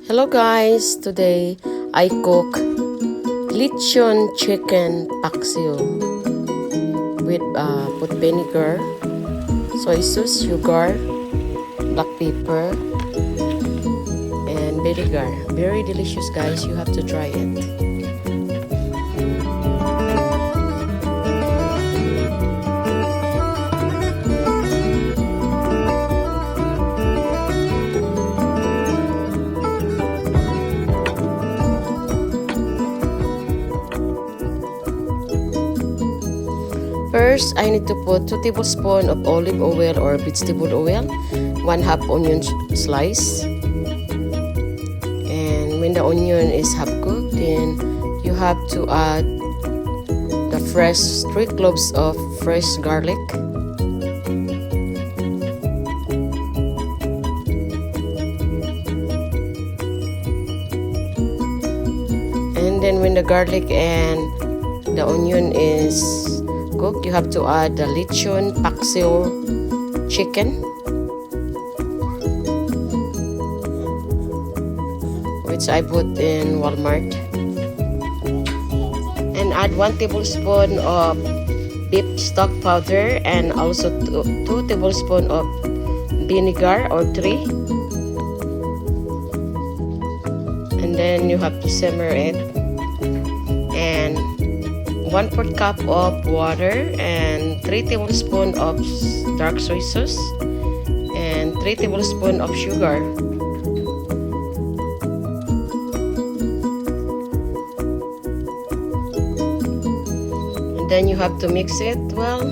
Hello guys, today I cook Lechon chicken paksiw with put vinegar, soy sauce, sugar, black pepper, and vinegar. Very delicious guys, you have to try it. First, I need to put 2 tablespoons of olive oil or vegetable oil, 1/2 onion slice. And when the onion is half cooked, then you have to add the fresh 3 cloves of fresh garlic. And then when the garlic and the onion is cooked, you have to add the Lechon Paksiw chicken, which I put in Walmart, and add 1 tablespoon of beef stock powder and also 2 tablespoons of vinegar or 3, and then you have to simmer it, and 1/4 cup of water and 3 tablespoons of dark soy sauce and 3 tablespoons of sugar. And then you have to mix it well.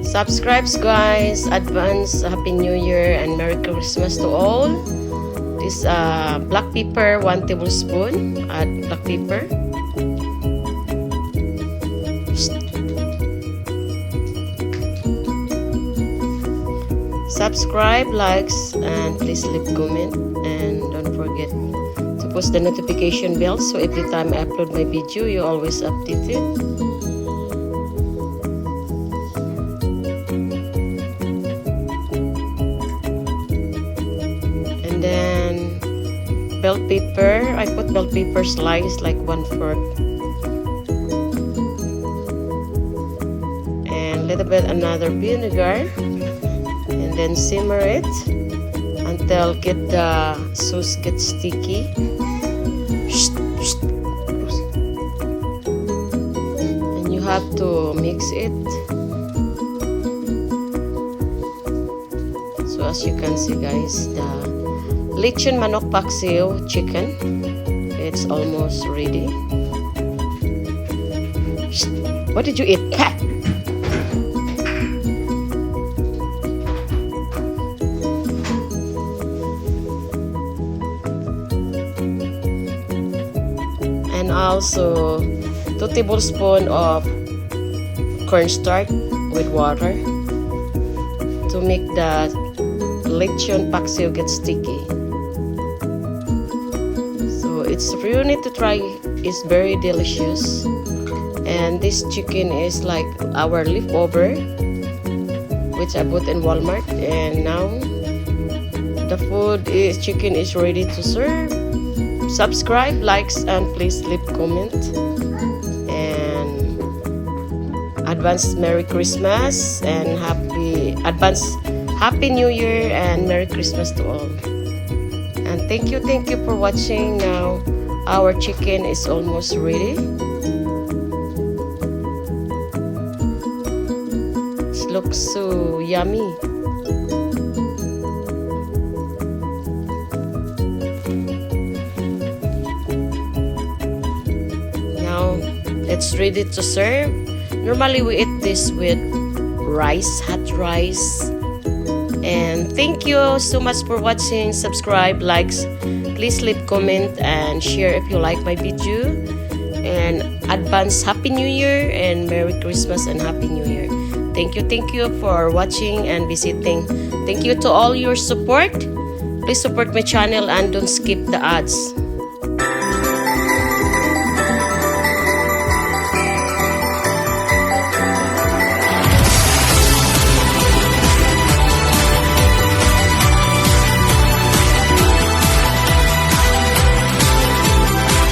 Subscribe guys, advance Happy New Year and Merry Christmas to all. This black pepper, 1 tablespoon, add black pepper. Subscribe, likes, and please leave comment, and don't forget to post the notification bell so every time I upload my video you always updated. And then bell pepper, I put bell pepper slice like 1/4, and little bit another vinegar, and then simmer it until get the sauce get sticky. And you have to mix it. So as you can see guys, the Lechon manok paksiw chicken, it's almost ready. What did you eat? And also 2 tablespoons of cornstarch with water to make the Lechon paksiw get sticky. So it's you need to try. It's very delicious, and this chicken is like our leftover, which I bought in Walmart, and now the chicken is ready to serve. Subscribe, likes, and please leave comment, and advance Merry Christmas and Happy New Year and Merry Christmas to all. And thank you for watching. Now our chicken is almost ready. It looks so yummy. Now it's ready to serve. Normally we eat this with rice, hot rice. And thank you so much for watching. Subscribe, likes, please leave comment and share if you like my video. And advance Happy New Year and Merry Christmas and Happy New Year. Thank you for watching and visiting. Thank you to all your support. Please support my channel and don't skip the ads.